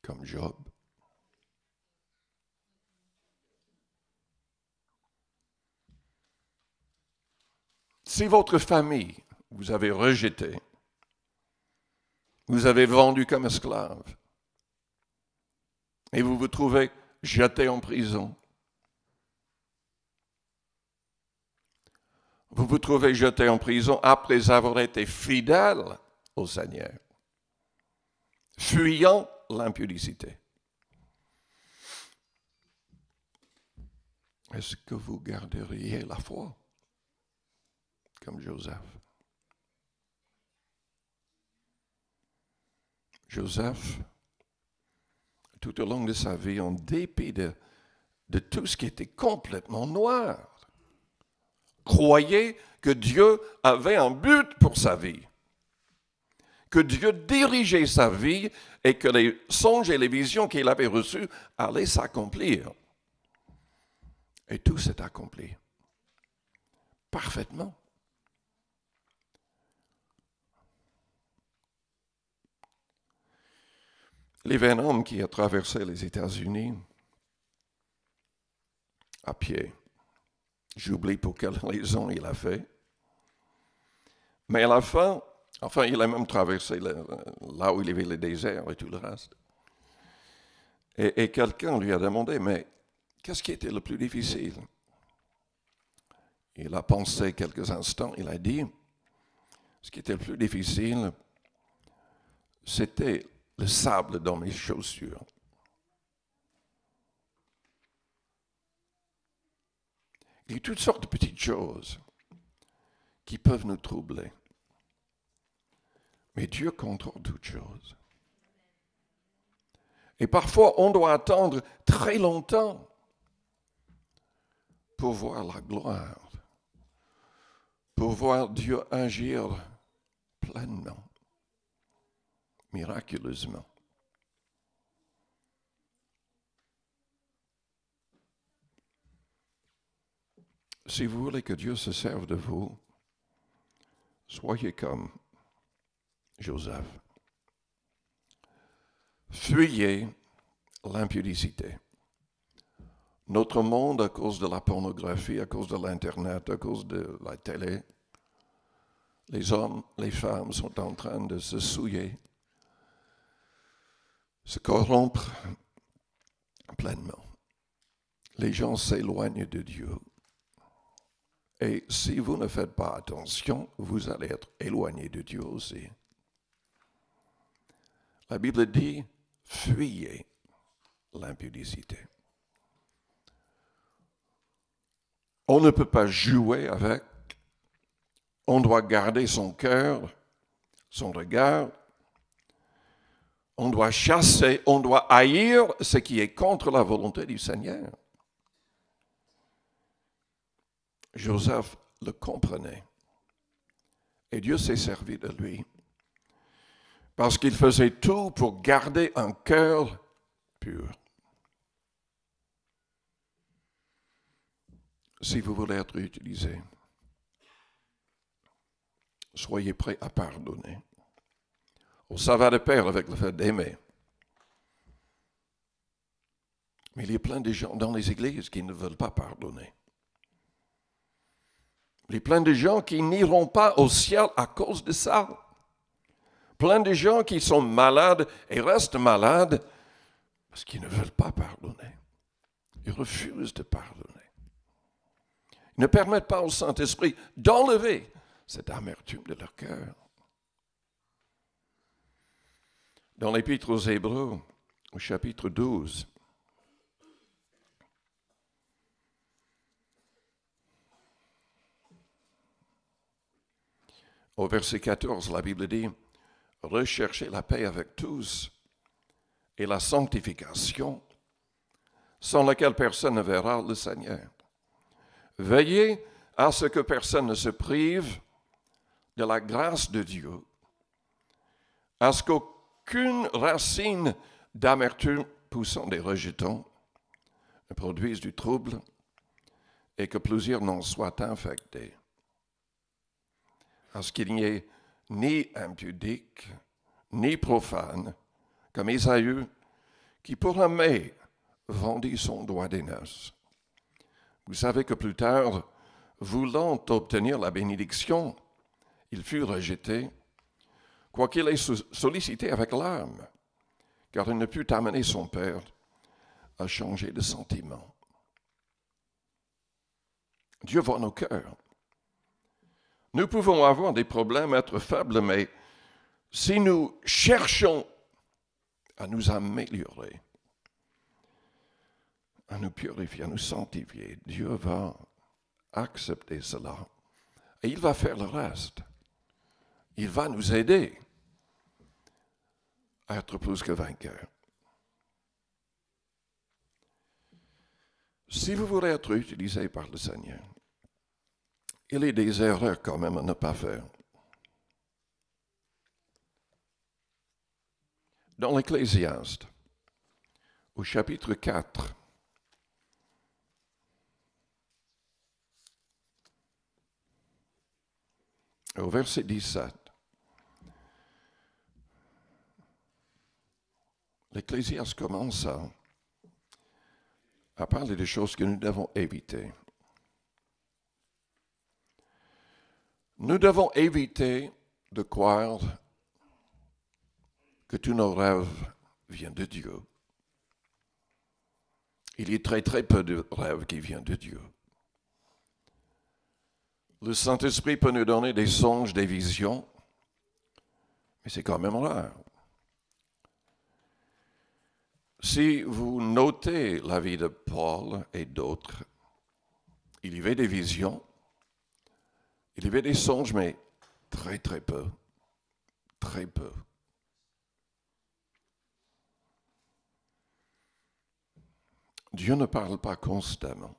comme Job. Si votre famille vous avez rejeté, vous avez vendu comme esclave, et vous vous trouvez jeté en prison, vous vous trouvez jeté en prison après avoir été fidèle au Seigneur, fuyant l'impudicité. Est-ce que vous garderiez la foi comme Joseph? Joseph, tout au long de sa vie, en dépit de tout ce qui était complètement noir, croyait que Dieu avait un but pour sa vie, que Dieu dirigeait sa vie et que les songes et les visions qu'il avait reçues allaient s'accomplir. Et tout s'est accompli parfaitement. L'événement qui a traversé les États-Unis à pied, j'oublie pour quelle raison il a fait, mais à la fin, il a même traversé là où il y avait le désert et tout le reste. Et quelqu'un lui a demandé, mais qu'est-ce qui était le plus difficile? Il a pensé quelques instants, il a dit, ce qui était le plus difficile, c'était le sable dans mes chaussures. Il y a toutes sortes de petites choses qui peuvent nous troubler. Mais Dieu contrôle toutes choses. Et parfois, on doit attendre très longtemps pour voir la gloire, pour voir Dieu agir pleinement, miraculeusement. Si vous voulez que Dieu se serve de vous, soyez comme Joseph. Fuyez l'impudicité. Notre monde, à cause de la pornographie, à cause de l'Internet, à cause de la télé, les hommes, les femmes sont en train de se souiller, se corrompre pleinement. Les gens s'éloignent de Dieu. Et si vous ne faites pas attention, vous allez être éloigné de Dieu aussi. La Bible dit, fuyez l'impudicité. On ne peut pas jouer avec. On doit garder son cœur, son regard. On doit chasser, on doit haïr ce qui est contre la volonté du Seigneur. Joseph le comprenait. Et Dieu s'est servi de lui. Parce qu'il faisait tout pour garder un cœur pur. Si vous voulez être utilisé, soyez prêts à pardonner. Ça va de pair avec le fait d'aimer. Mais il y a plein de gens dans les églises qui ne veulent pas pardonner. Il y a plein de gens qui n'iront pas au ciel à cause de ça. Plein de gens qui sont malades et restent malades parce qu'ils ne veulent pas pardonner. Ils refusent de pardonner. Ils ne permettent pas au Saint-Esprit d'enlever cette amertume de leur cœur. Dans l'Épître aux Hébreux, au chapitre 12, au verset 14, la Bible dit « Recherchez la paix avec tous et la sanctification, sans laquelle personne ne verra le Seigneur. Veillez à ce que personne ne se prive de la grâce de Dieu, à ce qu'aucune racine d'amertume poussant des rejetons ne produise du trouble et que plusieurs n'en soient infectés. À ce qu'il n'y ait ni impudique, ni profane, comme Ésaü, qui pour aimer vendit son doigt d'aînesse. Vous savez que plus tard, voulant obtenir la bénédiction, il fut rejeté, quoiqu'il ait sollicité avec larmes, car il ne put amener son père à changer de sentiment. Dieu voit nos cœurs. Nous pouvons avoir des problèmes, être faibles, mais si nous cherchons à nous améliorer, à nous purifier, à nous sanctifier, Dieu va accepter cela et il va faire le reste. Il va nous aider à être plus que vainqueurs. Si vous voulez être utilisé par le Seigneur, il y a des erreurs quand même à ne pas faire. Dans l'Ecclésiaste, au chapitre 4, au verset 17, l'Ecclésiaste commence à parler des choses que nous devons éviter. Nous devons éviter de croire que tous nos rêves viennent de Dieu. Il y a très très peu de rêves qui viennent de Dieu. Le Saint-Esprit peut nous donner des songes, des visions, mais c'est quand même rare. Si vous notez la vie de Paul et d'autres, il y avait des visions, il y avait des songes, mais très très peu, très peu. Dieu ne parle pas constamment.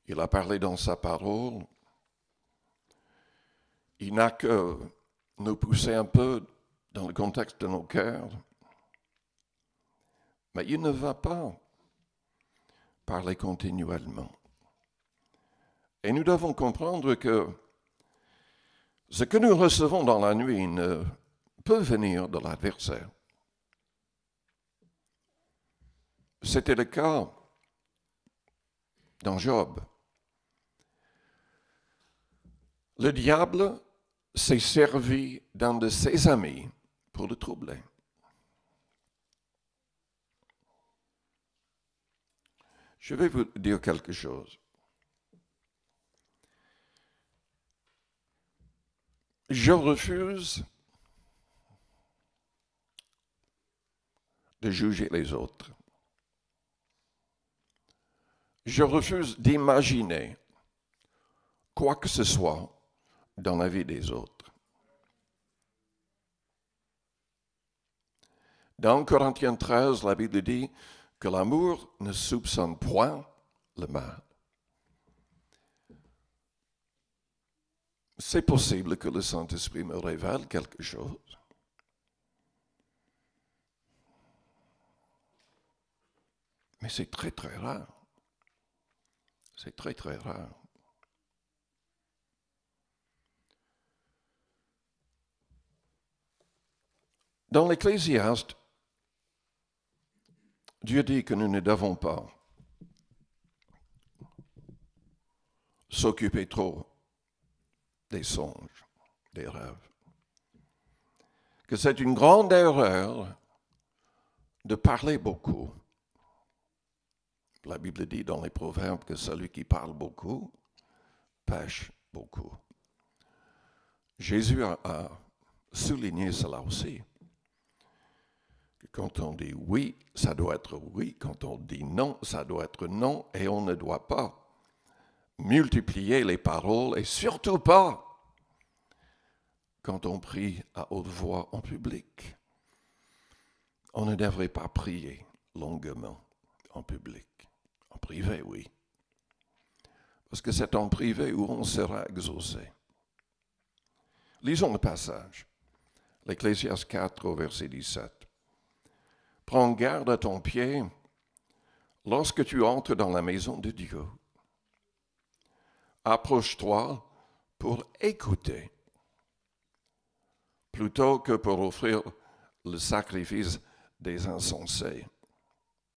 Il a parlé dans sa parole. Il n'a que nous pousser un peu dans le contexte de nos cœurs. Mais il ne va pas parler continuellement. Et nous devons comprendre que ce que nous recevons dans la nuit ne peut venir de l'adversaire. C'était le cas dans Job. Le diable s'est servi d'un de ses amis pour le troubler. Je vais vous dire quelque chose. Je refuse de juger les autres. Je refuse d'imaginer quoi que ce soit dans la vie des autres. Dans Corinthiens 13, la Bible dit que l'amour ne soupçonne point le mal. C'est possible que le Saint-Esprit me révèle quelque chose. Mais c'est très, très rare. C'est très, très rare. Dans l'Ecclésiaste, Dieu dit que nous ne devons pas s'occuper trop des songes, des rêves. Que c'est une grande erreur de parler beaucoup. La Bible dit dans les Proverbes que celui qui parle beaucoup pêche beaucoup. Jésus a souligné cela aussi. Que quand on dit oui, ça doit être oui. Quand on dit non, ça doit être non. Et on ne doit pas multiplier les paroles et surtout pas quand on prie à haute voix en public. On ne devrait pas prier longuement en public. En privé, oui. Parce que c'est en privé où on sera exaucé. Lisons le passage. L'Ecclésiaste 4 au verset 17. Prends garde à ton pied lorsque tu entres dans la maison de Dieu. Approche-toi pour écouter, plutôt que pour offrir le sacrifice des insensés.